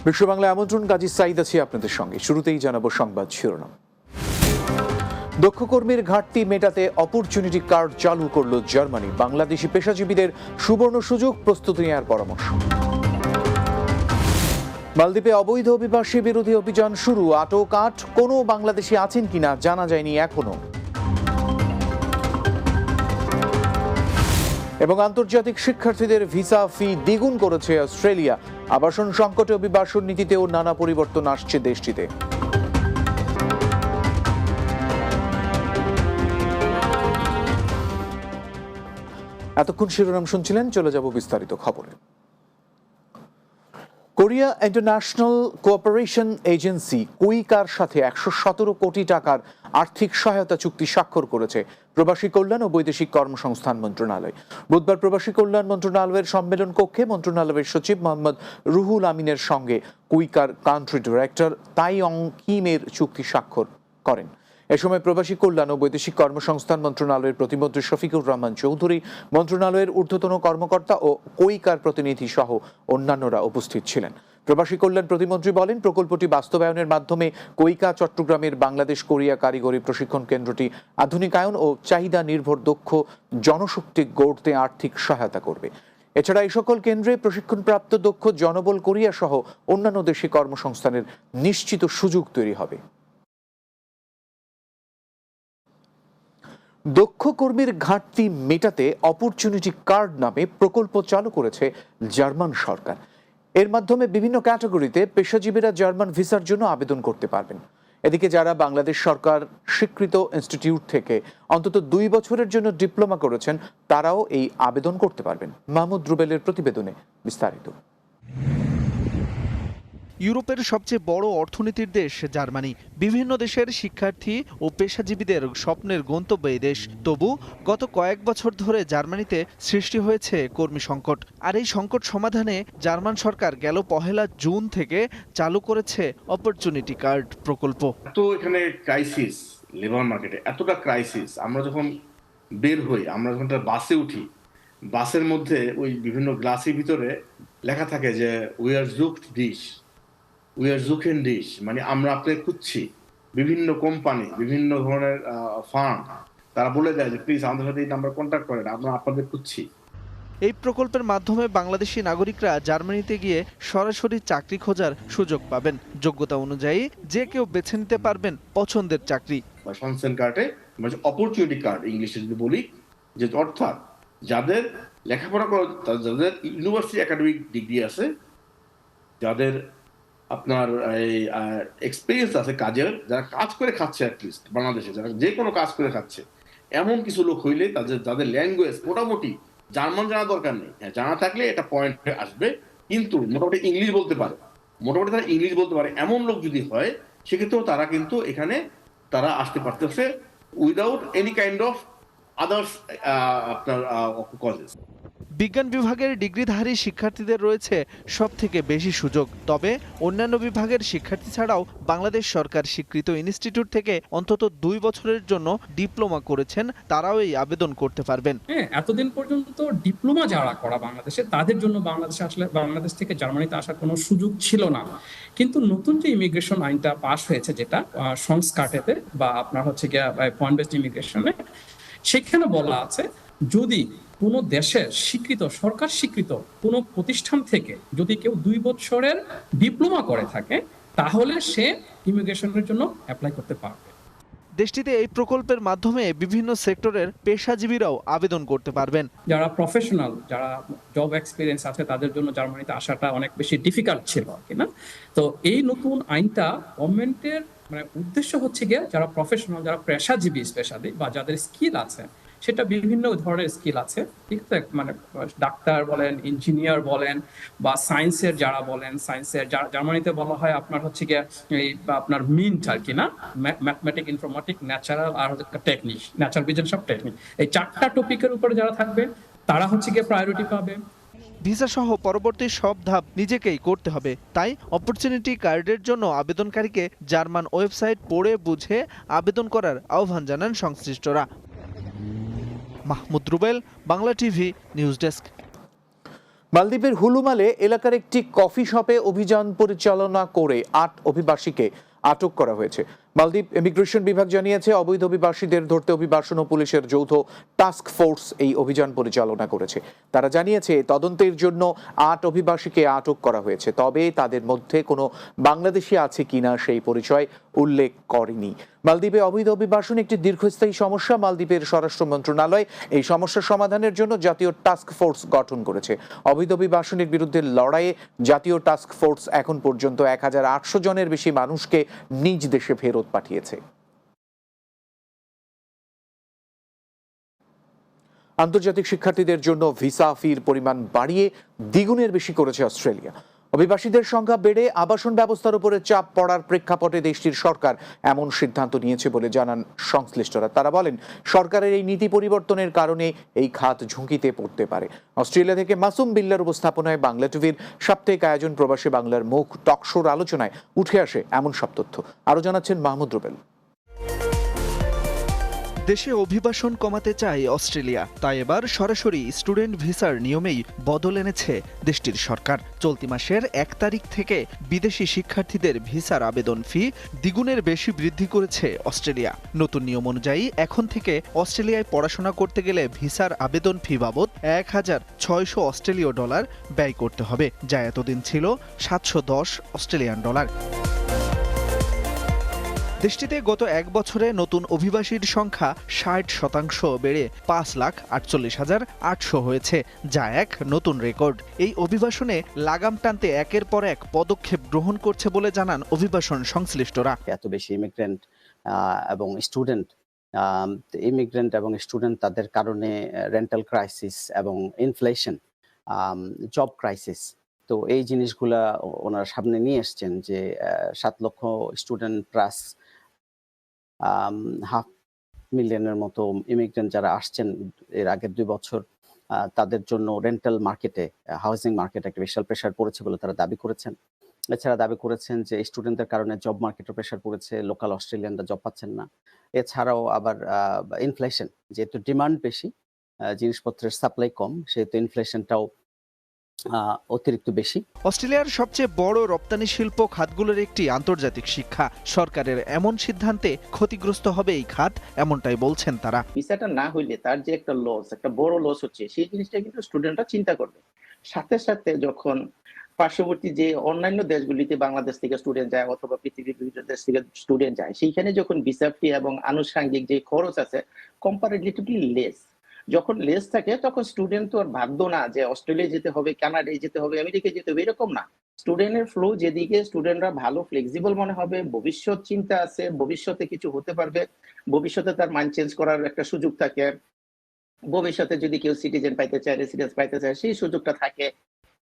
বিশ্ব বাংলা আমন্ত্রণ, কাজী সাইদ আছি আপনাদের সঙ্গে। শুরুতেই জানাবো সংবাদ শিরোনাম। দক্ষ কর্মীর ঘাটতি মেটাতে অপরচুনিটি কার্ড চালু করল জার্মানি। বাংলাদেশি পেশাজীবীদের সুবর্ণ সুযোগ, প্রস্তুতি নেওয়ার পরামর্শ। মালদ্বীপে অবৈধ অভিবাসী বিরোধী অভিযান শুরু। আটক কোনো বাংলাদেশি আছেন কিনা জানা যায়নি এখনো। এবং আন্তর্জাতিক শিক্ষার্থীদের ভিসা ফি দ্বিগুণ করেছে অস্ট্রেলিয়া। আবাসন সংকটে অভিবাসন নীতিতেও নানা পরিবর্তন আসছে দেশটিতে। এতক্ষণ শিরোনাম শুনছিলেন, চলে যাব বিস্তারিত খবরে। Korea international cooperation agency quicker সাথে 117 কোটি টাকার আর্থিক সহায়তা চুক্তি স্বাক্ষর করেছে প্রবাসী কল্যাণ ও বৈদেশিক কর্মসংস্থান মন্ত্রণালয়। বুধবার প্রবাসী কল্যাণ মন্ত্রণালয়ের সম্মেলন কক্ষে মন্ত্রণালয়ের সচিব মোহাম্মদ রুহুল আমিনের সঙ্গে কুইকার কান্ট্রি ডিরেক্টর তাইয়ং কিমের চুক্তি স্বাক্ষর করেন। এ সময় প্রবাসী কল্যাণ ও বৈদেশিক কর্মসংস্থান মন্ত্রণালয়ের প্রতিমন্ত্রী শফিকুর রহমান চৌধুরী, মন্ত্রণালয়ের ঊর্ধ্বতন কর্মকর্তা ও কুইকার প্রতিনিধি সহ অন্যান্যরা উপস্থিত ছিলেন। প্রবাসী কল্যাণ প্রতিমন্ত্রী বলেন, প্রকল্পটি বাস্তবায়নের মাধ্যমে কুইকা চট্টগ্রামের বাংলাদেশ কোরিয়া কারিগরি প্রশিক্ষণ কেন্দ্রটি আধুনিকায়ন ও চাহিদা নির্ভর দক্ষ জনশক্তি গড়তে আর্থিক সহায়তা করবে। এছাড়া এই সকল কেন্দ্রে প্রশিক্ষণপ্রাপ্ত দক্ষ জনবল কোরিয়া সহ অন্যান্য দেশে কর্মসংস্থানের নিশ্চিত সুযোগ তৈরি হবে। দক্ষ কর্মীর ঘাটতি মেটাতে অপরচুনিটি কার্ড নামে প্রকল্প চালু করেছে জার্মান সরকার। এর মাধ্যমে বিভিন্ন ক্যাটাগরিতে পেশাজীবীরা জার্মান ভিসার জন্য আবেদন করতে পারবেন। এদিকে যারা বাংলাদেশ সরকার স্বীকৃত ইনস্টিটিউট থেকে অন্তত 2 বছরের জন্য ডিপ্লোমা করেছেন, তারাও এই আবেদন করতে পারবেন। মাহমুদ রুবেলের প্রতিবেদনে বিস্তারিত। ইউরোপের সবচেয়ে বড় অর্থনীতির দেশ জার্মানি। বিভিন্ন দেশের শিক্ষার্থী ও পেশাজীবীদের স্বপ্নের গন্তব্য এই দেশ। তবু গত কয়েক বছর ধরে জার্মানিতে সৃষ্টি হয়েছে কর্মী সংকট। আর এই সংকট সমাধানে জার্মান সরকার গেল 1 জুন থেকে চালু করেছে অপরচুনিটি কার্ড প্রকল্প। তো এখানে ক্রাইসিস, লেবার মার্কেটে এতটা ক্রাইসিস, আমরা যখন বের হই, আমরা যখন বাসে উঠি, বাসের মধ্যে ওই বিভিন্ন গ্লাসের ভিতরে লেখা থাকে যে we are cooked dish, we are জুকেন ডিশ, মানে আমরা আপনাকে খুঁজছি। বিভিন্ন কোম্পানি, বিভিন্ন ধরনের ফার্ম তারা বলে দেয় যে প্লিজ আমাদের সাথে এই নাম্বার কন্ট্যাক্ট করেন, আমরা আপনাদের খুঁজছি। এই প্রকল্পের মাধ্যমে বাংলাদেশি নাগরিকরা জার্মানিতে গিয়ে সরাসরি চাকরি খোঁজার সুযোগ পাবেন। যোগ্যতা অনুযায়ী যে কেউ বেছে নিতে পারবেন পছন্দের চাকরি। সংস্থান কার্ডে অপরচুনিটি কার্ড ইংলিশে যদি বলি, যে অর্থাৎ যাদের লেখাপড়া করা, যাদের ইউনিভার্সিটি একাডেমিক ডিগ্রি আছে, যাদের আপনার এই এক্সপিরিয়েন্স আছে কাজের, যারা কাজ করে খাচ্ছে, অ্যাটলিস্ট বাংলাদেশে যারা যে কোনো কাজ করে খাচ্ছে, এমন কিছু লোক হইলে যাদের ল্যাঙ্গুয়েজ মোটামুটি জার্মান জানা দরকার নেই, হ্যাঁ জানা থাকলে এটা পয়েন্টে আসবে, কিন্তু মোটামুটি ইংলিশ বলতে পারে, এমন লোক যদি হয়, সেক্ষেত্রেও তারা কিন্তু এখানে তারা আসতে পারতেছে without any kind of others আপনার কজেস। বিজ্ঞান বিভাগের ডিগ্রিধারী শিক্ষার্থীদের রয়েছে সবথেকে বেশি সুযোগ। তবে অন্যান্য বিভাগের শিক্ষার্থী ছাড়াও বাংলাদেশ সরকার স্বীকৃত ইনস্টিটিউট থেকে অন্তত 2 বছরের জন্য ডিপ্লোমা করেছেন, তারাও এই আবেদন করতে পারবেন। এতদিন পর্যন্ত ডিপ্লোমা যারা করা বাংলাদেশে, তাদের জন্য বাংলাদেশে আসলে বাংলাদেশ থেকে জার্মানিতে আসার কোনো সুযোগ ছিল না। কিন্তু নতুন যে ইমিগ্রেশন আইনটা পাস হয়েছে, যেটা সংস্কারেতে বা আপনার হচ্ছে গিয়ে পয়েন্ট বেসড ইমিগ্রেশনে, সেখানে বলা আছে যদি কোনো দেশের স্বীকৃত, সরকার স্বীকৃত কোনো প্রতিষ্ঠান থেকে যদি কেউ 2 বছরের ডিপ্লোমা করে থাকে, তাহলে সে ইমিগ্রেশনের জন্য অ্যাপ্লাই করতে পারবে। দেশটিতে এই প্রকল্পের মাধ্যমে বিভিন্ন সেক্টরের পেশাজীবীরাও আবেদন করতে পারবেন। যারা প্রফেশনাল, যারা জব এক্সপিরিয়েন্স আছে, তাদের জন্য জার্মানিতে আসাটা অনেক বেশি ডিফিকাল্ট ছিল কিনা। তো এই নতুন আইনটা গভর্নমেন্টের উদ্দেশ্য হচ্ছে গিয়ে যারা প্রফেশনাল, যারা পেশাজীবী স্পেশালি, বা যাদের স্কিল আছে, সেটা বিভিন্ন ধরনের স্কিল আছে, ঠিক আছে, ডাক্তার বলেন, ইঞ্জিনিয়ার বলেন, বা সায়েন্সের যারা বলেন, সায়েন্সের জার্মানিতে বলা হয় আপনার হচ্ছে গিয়ে এই আপনার মিন্ট আর কি না, ম্যাথমেটিক, ইনফরমেটিক, ন্যাচারাল আর টেকনিক, ন্যাচারাল বিজ্ঞান সব টেকনিক, এই 4টা টপিকের উপরে যারা থাকবে তারা হচ্ছে গিয়ে প্রায়োরিটি পাবে। ভিসা সহ পরবর্তী সব ধাপ নিজেকেই করতে হবে। তাই অপরচুনিটি কার্ডের জন্য আবেদনকারীকে জার্মান ওয়েবসাইট পড়ে বুঝে আবেদন করার আহ্বান জানান সংশ্লিষ্টরা। Mahmud Rubel, Bangla TV, news desk. মালদ্বীপের হুলুমালে এলাকার একটি কফি শপে অভিযান পরিচালনা করে ৮ অভিবাসীকে আটক করা হয়েছে। মালদ্বীপ ইমিগ্রেশন বিভাগ জানিয়েছে, অবৈধ অভিবাসীদের ধরতে অভিবাসন ও পুলিশের যৌথ টাস্ক ফোর্স এই অভিযান পরিচালনা করেছে। তারা জানিয়েছে, তদন্তের জন্য ৮ অভিবাসীকে আটক করা হয়েছে, তবে তাদের মধ্যে কোনো বাংলাদেশি আছে কিনা সেই পরিচয় উল্লেখ করেনি। মালদ্বীপে অবৈধ অভিবাসন একটি দীর্ঘস্থায়ী সমস্যা। মালদ্বীপের স্বরাষ্ট্র মন্ত্রণালয় এই সমস্যা সমাধানের জন্য জাতীয় টাস্ক ফোর্স গঠন করেছে। অবৈধ অভিবাসনের বিরুদ্ধে লড়াইয়ে জাতীয় টাস্ক ফোর্স এখন পর্যন্ত ১,৮০০ জনের বেশি মানুষকে নিজ দেশে ফেরত পাঠিয়েছে। আন্তর্জাতিক শিক্ষার্থীদের জন্য ভিসা ফির পরিমাণ বাড়িয়ে দ্বিগুণের বেশি করেছে অস্ট্রেলিয়া। অভিবাসীদের সংখ্যা বেড়ে আবাসন ব্যবস্থার উপরে চাপ পড়ার প্রেক্ষাপটে দেশটির সরকার এমন সিদ্ধান্ত নিয়েছে বলে জানান সংশ্লিষ্টরা। তারা বলেন, সরকারের এই নীতি পরিবর্তনের কারণে এই খাত ঝুঁকিতে পড়তে পারে। অস্ট্রেলিয়া থেকে মাসুম বিল্লার উপস্থাপনায় বাংলা টিভির সাপ্তাহিক আয়োজন প্রবাসী বাংলার মুখ টকশোর আলোচনায় উঠে আসে এমন সব তথ্য। আরো জানাচ্ছেন মাহমুদ রুবেল। দেশে অভিবাসন কমাতে চায় অস্ট্রেলিয়া, তাই এবার সরাসরি স্টুডেন্ট ভিসার নিয়মেই বদল এনেছে দেশটির সরকার। চলতি মাসের ১ তারিখ থেকে বিদেশি শিক্ষার্থীদের ভিসার আবেদন ফি দ্বিগুণের বেশি বৃদ্ধি করেছে অস্ট্রেলিয়া। নতুন নিয়ম অনুযায়ী এখন থেকে অস্ট্রেলিয়ায় পড়াশোনা করতে গেলে ভিসার আবেদন ফি বাবদ ১,৬০০ অস্ট্রেলীয় ডলার ব্যয় করতে হবে, যা এতদিন ছিল ৭১০ অস্ট্রেলিয়ান ডলার। দেশটিতে গত ১ বছরে নতুন অভিবাসীর সংখ্যা ৬০% বেড়ে ৫,৪৮,৮০০ হয়েছে, যা এক নতুন রেকর্ড। এই অভিবাসনে লাগাম টানতে একের পর এক পদক্ষেপ গ্রহণ করছে বলে জানান অভিবাসন সংশ্লিষ্টরা। এত বেশি ইমিগ্রেন্ট এবং স্টুডেন্ট তাদের কারণে রেন্টাল ক্রাইসিস এবং ইনফ্লেশন, জব ক্রাইসিস, তো এই জিনিসগুলা ওনারা সামনে নিয়ে এসছেন যে ৭ লক্ষ স্টুডেন্ট প্লাস 500,000-এর মতো ইমিগ্রেন্ট যারা আসছেন এর আগের 2 বছর, তাদের জন্য রেন্টাল মার্কেটে, হাউজিং মার্কেটে একটা বিশাল প্রেশার পড়েছে বলে তারা দাবি করেছেন। এছাড়া দাবি করেছেন যে স্টুডেন্টদের কারণে জব মার্কেটে প্রেশার পড়েছে, লোকাল অস্ট্রেলিয়ানরা জব পাচ্ছেন না। এছাড়াও আবার ইনফ্লেশন, যেহেতু ডিমান্ড বেশি, জিনিসপত্রের সাপ্লাই কম, সেহেতু ইনফ্লেশনটাও অতিরিক্ত বেশি। অস্ট্রেলিয়ার সবচেয়ে বড় রপ্তানি শিল্প খাতগুলোর একটি আন্তর্জাতিক শিক্ষা। সরকারের এমন সিদ্ধান্তে ক্ষতিগ্রস্ত হবে এই খাত, এমনটাই বলছেন তারা। ভিসাটা না হইলে তার যে একটা লস, একটা বড় লস হচ্ছে, সেই জিনিসটা কিন্তু স্টুডেন্টরা চিন্তা করবে। সাথে সাথে যখন পার্শ্ববর্তী যে অন্যান্য দেশগুলিতে বাংলাদেশ থেকে স্টুডেন্ট যায় অথবা পৃথিবীর বিভিন্ন দেশ থেকে স্টুডেন্ট যায়, সেইখানে যখন ভিসা ফি এবং আনুষঙ্গিক যে খরচ আছে কম্পারেটিভলি লেস, যখন লেস থাকে তখন স্টুডেন্ট তো আর বাধ্য না যে অস্ট্রেলিয়া যেতে হবে, কানাডায় যেতে হবে, আমেরিকায় যেতে হবে, এরকম না। স্টুডেন্টের ফ্লো যেদিকে স্টুডেন্টরা ভালো ফ্লেক্সিবল মনে হবে, ভবিষ্যৎ চিন্তা আছে, ভবিষ্যতে কিছু হতে পারবে, ভবিষ্যতে তার মাইন্ড চেঞ্জ করার একটা সুযোগ থাকে, ভবিষ্যতে যদি কেউ সিটিজেন পাইতে চায়, রেসিডেন্স পাইতে চায়, সেই সুযোগটা থাকে।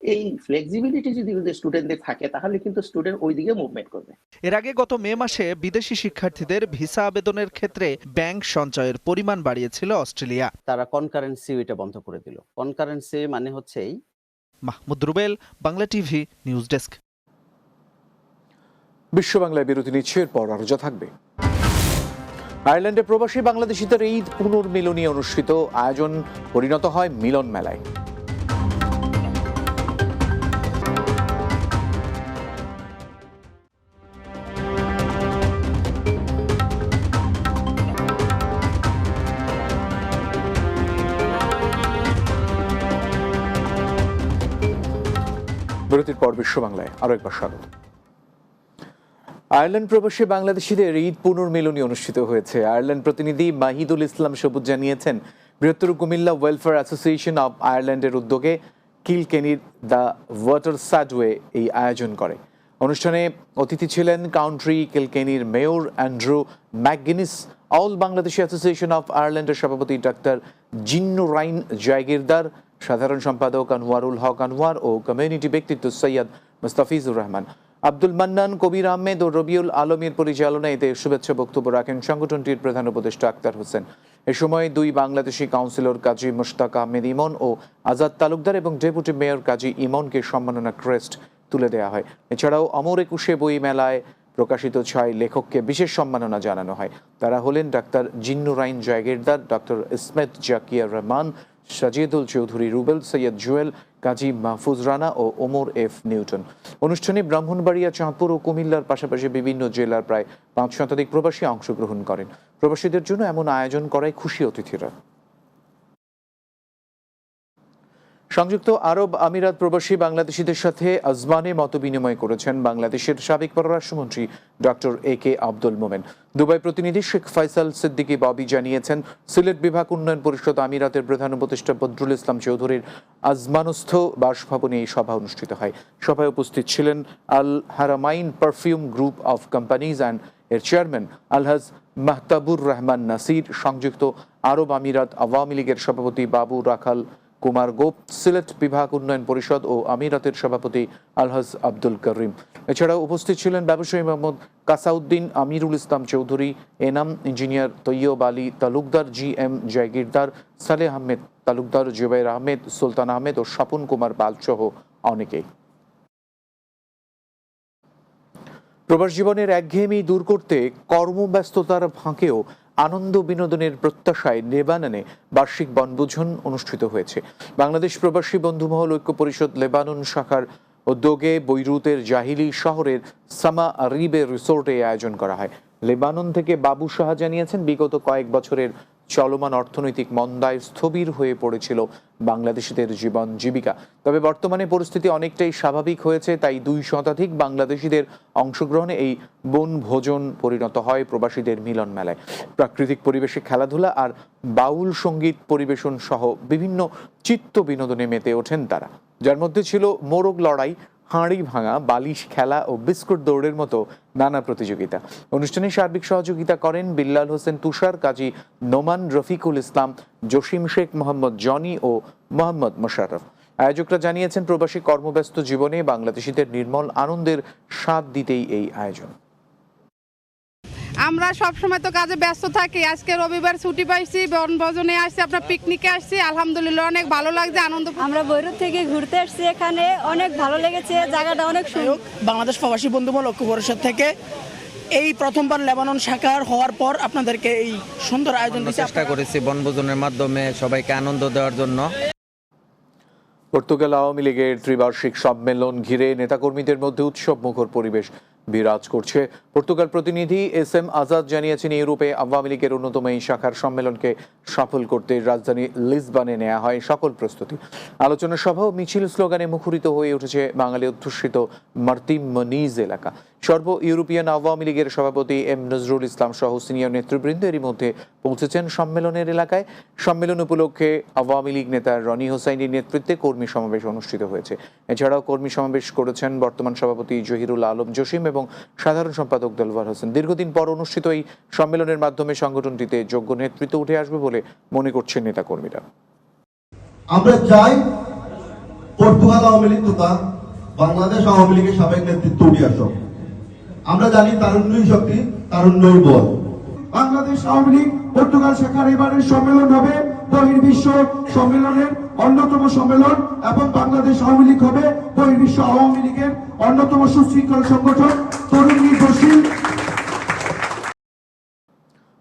এই ফ্লেক্সিবিলিটি যদি স্টুডেন্টদের থাকে তাহলে কিন্তু স্টুডেন্ট ওই দিকে মুভমেন্ট করবে। এর আগে গত মে মাসে বিদেশি শিক্ষার্থীদের ভিসা আবেদনের ক্ষেত্রে ব্যাংক সঞ্চয়ের পরিমাণ বাড়িয়েছিল অস্ট্রেলিয়া। তারা কনকারেন্সি ওইটা বন্ধ করে দিল। কনকারেন্সি মানে হচ্ছে এই। Mahmud Rubel, Bangla TV, news desk. বিশ্ব বাংলায় বিরতি নিচ্ছে, এরপর আরো যা থাকবে। আয়ারল্যান্ডে প্রবাসী বাংলাদেশিদের ঈদ পুনর্মিলনী অনুষ্ঠিত, আয়োজন পরিণত হয় মিলন মেলায়। বিরতির পর বিশ্ব বাংলায় আরো একবার স্বাগত। আয়ারল্যান্ড প্রবাসী বাংলাদেশিদের ঈদ পুনর্মিলনী অনুষ্ঠিত হয়েছে। আয়ারল্যান্ড প্রতিনিধি মাহিদুল ইসলাম সবুজ জানিয়েছেন, বৃহত্তর কুমিল্লা ওয়েলফেয়ার অ্যাসোসিয়েশন অব আয়ারল্যান্ডের উদ্যোগে কিলকেনির দ্য ওয়াটার সাডওয়ে এই আয়োজন করে। অনুষ্ঠানে অতিথি ছিলেন কাউন্ট্রি কিলকেনির mayor Andrew McGinnis, all Bangladeshi association of আয়ারল্যান্ডের সভাপতি ডাক্তার জিন্নুরাইন জায়গিরদার, সাধারণ সম্পাদক আনোয়ারুল হক আনোয়ার ও কমিউনিটি ব্যক্তিত্ব সৈয়দ মুস্তাফিজুর রহমান। আব্দুল মান্নান, কবির আহমেদ ও রবিউল আলমের পরিচালনায় এতে শুভেচ্ছা বক্তব্য রাখেন সংগঠনটির প্রধান উপদেষ্টা আক্তার হোসেন। এ সময় 2 বাংলাদেশি কাউন্সিলর কাজী মুশতাক আহমেদ ইমন ও আজাদ তালুকদার এবং ডেপুটি মেয়র কাজী ইমনকে সম্মাননা ক্রেস্ট তুলে দেওয়া হয়। এছাড়াও অমর একুশে বই মেলায় প্রকাশিত 6 লেখককে বিশেষ সম্মাননা জানানো হয়। তারা হলেন ডাক্তার জিন্নুরাইন জায়গিরদার, ডক্টর ইসমেত জাকিয়া রহমান, সাজিদুল চৌধুরী রুবেল, সৈয়দ জুয়েল, কাজী মাহফুজ রানা ও ওমর এফ নিউটন। অনুষ্ঠানে ব্রাহ্মণবাড়িয়া, চাঁদপুর ও কুমিল্লার পাশাপাশি বিভিন্ন জেলার প্রায় 5 শতাধিক প্রবাসী অংশগ্রহণ করেন। প্রবাসীদের জন্য এমন আয়োজন করায় খুশি অতিথিরা। সংযুক্ত আরব আমিরাত প্রবাসী বাংলাদেশিদের সাথে আজমানে মতবিনিময় করেছেন বাংলাদেশের সাবেক পররাষ্ট্রমন্ত্রী doctor AK Abdul Momen. Dubai প্রতিনিধি শেখ ফয়সাল সিদ্দিকী ববি জানিয়েছেন, সিলেট বিভাগ উন্নয়ন পরিষদ আমিরাতের প্রধান উপদেষ্টা বদরুল ইসলাম চৌধুরীর আজমানস্থ বাসভবনে এই সভা অনুষ্ঠিত হয়। সভায় উপস্থিত ছিলেন Al Haramain perfume group of companies and এর চেয়ারম্যান আলহাজ মাহতাবুর রহমান নাসির, সংযুক্ত আরব আমিরাত আওয়ামী লীগের সভাপতি বাবু রাখাল কুমার গোপ, সিলেট বিভাগ উন্নয়ন পরিষদ ও আমিরাতের সভাপতি আলহাজ আব্দুল করিম। এছাড়াও উপস্থিত ছিলেন ব্যবসায়ী মোহাম্মদ কাসাউদ্দিন, আমিরুল ইসলাম চৌধুরী, এনাম, ইঞ্জিনিয়ার তৈয়ব আলী তালুকদার, GM জায়গিরদার, সালেহ আহমেদ তালুকদার, জুবাইর আহমেদ, সুলতান আহমেদ ও স্বপন কুমার পাল সহ অনেকেই। প্রবাস জীবনের একঘেয়েমি দূর করতে কর্মব্যস্ততার ফাঁকেও আনন্দ বিনোদনের প্রত্যাশায় লেবাননে বার্ষিক বনভোজন অনুষ্ঠিত হয়েছে। বাংলাদেশ প্রবাসী বন্ধুমহল ঐক্য পরিষদ লেবানন শাখার উদ্যোগে বৈরুতের জাহিলি শহরের সামা আরিবে রিসোর্টে আয়োজন করা হয়। লেবানন থেকে বাবু সাহা জানিয়েছেন, বিগত কয়েক বছরের চলমান অর্থনৈতিক মন্দায় স্থবির হয়ে পড়েছিল বাংলাদেশিদের জীবন জীবিকা। তবে বর্তমানে পরিস্থিতি অনেকটাই স্বাভাবিক হয়েছে, তাই 2 শতাধিক বাংলাদেশিদের অংশগ্রহণে এই বনভোজন পরিণত হয় প্রবাসীদের মিলন মেলায়। প্রাকৃতিক পরিবেশে খেলাধুলা আর বাউল সঙ্গীত পরিবেশন সহ বিভিন্ন চিত্ত বিনোদনে মেতে ওঠেন তারা, যার মধ্যে ছিল মোরগ লড়াই, হাঁড়ি ভাঙা, বালিশ খেলা ও বিস্কুট দৌড়ের মতো নানা প্রতিযোগিতা। অনুষ্ঠানে সার্বিক সহযোগিতা করেন বিল্লাল হোসেন তুষার, কাজী নোমান, রফিকুল ইসলাম, জসিম শেখ, মোহাম্মদ জনি ও মোহাম্মদ মোশাররফ। আয়োজকরা জানিয়েছেন, প্রবাসী কর্মব্যস্ত জীবনে বাংলাদেশিদের নির্মল আনন্দের স্বাদ দিতেই এই আয়োজন। আমরা সবসময় তো কাজে ব্যস্ত থাকি, আজকে রবিবার ছুটি পাইছি, বনভোজনে আসছি, আপনার পিকনিকে আসছি, আলহামদুলিল্লাহ অনেক ভালো লাগছে, আনন্দ। আমরা বৈরুত থেকে ঘুরতে আসছি, এখানে অনেক ভালো লেগেছে, জায়গাটা অনেক সুন্দর। বাংলাদেশ প্রবাসী বন্ধুমহল ঐক্য পরিষদ থেকে এই প্রথমবার লেবানন শাখার হওয়ার পর আপনাদেরকে এই সুন্দর আয়োজন চেষ্টা করেছি বনভোজনের মাধ্যমে সবাইকে আনন্দ দেওয়ার জন্য। পর্তুগাল আওয়ামী লীগের ত্রিবার্ষিক সম্মেলন ঘিরে নেতাকর্মীদের মধ্যে উৎসব মুখর পরিবেশ বিরাজ করছে। পর্তুগাল প্রতিনিধি SM আজাদ জানিয়েছেন, ইউরোপে আওয়ামী লীগের অন্যতম এই শাখার সম্মেলনকে সফল করতে রাজধানী লিসবনে নেওয়া হয় সকল প্রস্তুতি। আলোচনা সভা ও মিছিল স্লোগানে মুখরিত হয়ে উঠেছে বাঙালি অধ্যুষিত মার্তিম মনিজ এলাকা। সর্ব ইউরোপিয়ান আওয়ামী লীগের সভাপতি M নজরুল ইসলাম সহ সিনিয়র নেতৃবৃন্দ এরই মধ্যে পৌঁছেছেন সম্মেলনের এলাকায়। সম্মেলন উপলক্ষে আওয়ামী লীগ নেতা রনি হোসাইনের নেতৃত্বে কর্মী সমাবেশ অনুষ্ঠিত হয়েছে। এছাড়াও কর্মী সমাবেশ করেছেন বর্তমান সভাপতি জহিরুল আলম জসিম এবং সাধারণ সম্পাদক দেলওয়ার হোসেন। দীর্ঘদিন পর অনুষ্ঠিত এই সম্মেলনের মাধ্যমে সংগঠনটিতে যোগ্য নেতৃত্ব উঠে আসবে বলে মনে করছেন নেতাকর্মীরা। আমরা চাই পর্তুগাল আওয়ামী লীগ তথা বাংলাদেশ আওয়ামী লীগের সাবেক নেতৃত্ব উঠে আসুক। আমরা জানি তারুণ্যই শক্তি, তারুণ্যই বল। বাংলাদেশ আওয়ামী লীগ পর্তুগাল শাখার এবারের সম্মেলন হবে বহির্বিশ্ব সম্মেলনের অন্যতম সম্মেলন এবং বাংলাদেশ আওয়ামী লীগ হবে বহির্বিশ্ব আওয়ামী লীগের অন্যতম সুশৃঙ্খল সংগঠন, তরুণ নির্ভরশীল।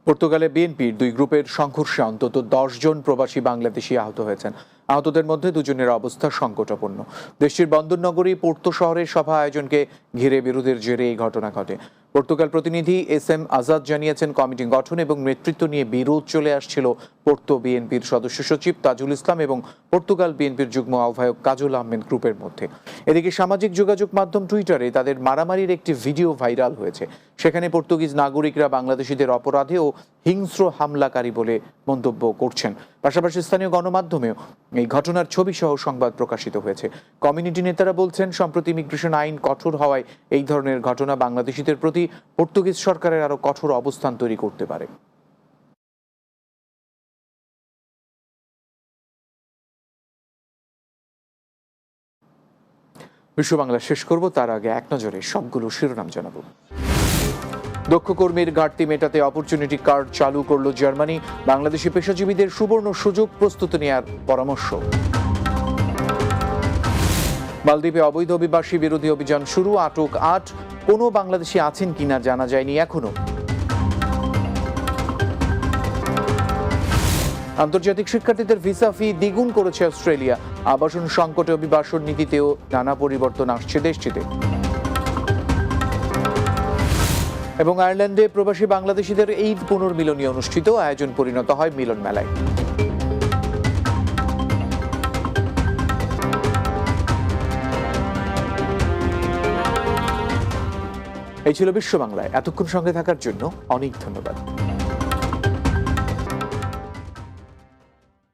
পর্তুগালে বিএনপির 2 গ্রুপের সংঘর্ষে অন্তত 10 জন প্রবাসী বাংলাদেশি আহত হয়েছেন। আহতদের মধ্যে 2 জনের অবস্থা সংকটাপন্ন। দেশটির বন্দর নগরী পোর্তো শহরের সভা আয়োজনকে ঘিরে বিরোধের জেরে এই ঘটনা ঘটে। পর্তুগাল প্রতিনিধি SM আজাদ জানিয়েছেন, কমিটি গঠন এবং নেতৃত্ব নিয়ে বিরোধ চলে আসছিল পোর্তো বিএনপির সদস্য সচিব তাজুল ইসলাম এবং পর্তুগাল বিএনপির যুগ্ম আহ্বায়ক কাজল আহমেদ গ্রুপের মধ্যে। এদিকে সামাজিক যোগাযোগ মাধ্যম টুইটারে তাদের মারামারির একটি ভিডিও ভাইরাল হয়েছে। সেখানে পর্তুগিজ নাগরিকরা বাংলাদেশিদের অপরাধী ও হিংস্র হামলাকারী বলে মন্তব্য করছেন। পাশাপাশি স্থানীয় গণমাধ্যমেও এই ঘটনার ছবি সহ সংবাদ প্রকাশিত হয়েছে। কমিউনিটি নেতারা বলছেন, সম্প্রতি ইমিগ্রেশন আইন কঠোর হওয়ায় এই ধরনের ঘটনা বাংলাদেশিদের প্রতি পর্তুগিজ সরকারের আরো কঠোর অবস্থান তৈরি করতে পারে। বিশ্ব বাংলা শেষ করব, তার আগে এক নজরে সবগুলো শিরোনাম জানাবো। দক্ষ কর্মীর ঘাটতি মেটাতে অপরচুনিটি কার্ড চালু করল জার্মানি। বাংলাদেশি পেশাজীবীদের সুবর্ণ সুযোগ প্রস্তুতি নেওয়ার পরামর্শ। মালদ্বীপে অবৈধ অভিবাসী বিরোধী অভিযান শুরু, আটক 8। কোনো বাংলাদেশি আছেন কিনা জানা যায়নি এখনো। আন্তর্জাতিক শিক্ষার্থীদের ভিসা ফি দ্বিগুণ করেছে অস্ট্রেলিয়া। আবাসন সংকটে অভিবাসন নীতিতেও নানা পরিবর্তন আসছে দেশটিতে। এবং আয়ারল্যান্ডে প্রবাসী বাংলাদেশিদের ঈদ পুনর্মিলনী অনুষ্ঠিত, আয়োজন পরিণত হয় মিলন মেলায়। এই ছিল বিশ্ব বাংলায়। এতক্ষণ সঙ্গে থাকার জন্য অনেক ধন্যবাদ।